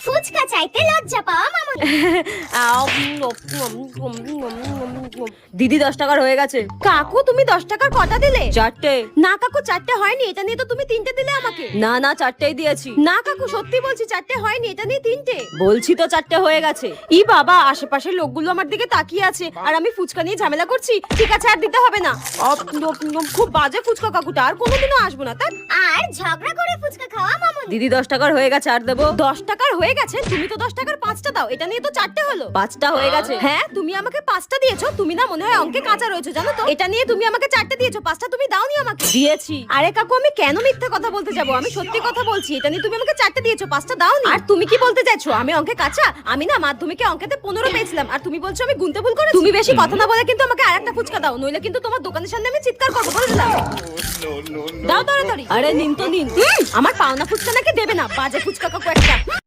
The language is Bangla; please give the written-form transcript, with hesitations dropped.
ফুচকা চাইতে লজ্জা পাওয়া মামুনি। দিদি 10 টাকার হয়ে গেছে। কাকু তুমি 10 টাকার কটা দিলে? 4টে। না কাকু 4টে হয়নি, এটা নিয়ে তো তুমি 3টে দিলে আমাকে। না না 4টেই দিয়েছি। না কাকু সত্যি বলছি 4টে হয়নি, এটা নিয়ে 3টে। বলছি তো 4টে হয়ে গেছে। ই বাবা, আশেপাশের লোকগুলো আমার দিকে তাকিয়ে আছে আর আমি ফুচকা নিয়ে ঝামেলা করছি। ঠিক আছে আর দিতে হবে না। খুব বাজে ফুচকা কাকুটা, আর কোনোদিনও আসবো না। তাই আর ঝগড়া করে ফুচকা খাওয়া মামুনি। দিদি 10 টাকার হয়ে গেছে, আর দেবো? 10 টাকার হয়ে গেছে? তুমি তো 10 টাকার 5টা দাও, এটা নিয়ে তো 4টে হলো। 5টা হয়ে গেছে। হ্যাঁ তুমি আমাকে 5টা দিয়েছো, তুমি না মনে হয় অঙ্কে কাঁচা রয়েছো জানো তো। এটা নিয়ে তুমি আমাকে 4টে দিয়েছো, 5টা তুমি দাওনি আমাকে। দিয়েছি। আরে কাকু আমি কেন মিথ্যা কথা বলতে যাবো, আমি সত্যি কথা বলছি। এটা নিয়ে তুমি আমাকে 4টে দিয়েছো, 5টা দাওনি। আর তুমি কি বলতে চাইছো আমি অঙ্কে কাঁচা? আমি না মাধ্যমিকে অঙ্কেতে 15 পেয়েছিলাম, আর তুমি বলছো আমি গুনতে ভুল করেছি। তুমি বেশি কথা না বলে কিন্তু আমাকে আরেকটা ফুচকা দাও, নইলে কিন্তু তোমার দোকানের সামনে আমি চিৎকার করবো, বলে দিলাম। দাও তাড়াতাড়ি। আরে নিন তো নিন। আমার পাওনা ফুচকা নাকি দেবে না, বাজে ফুচকা কাকু একটা।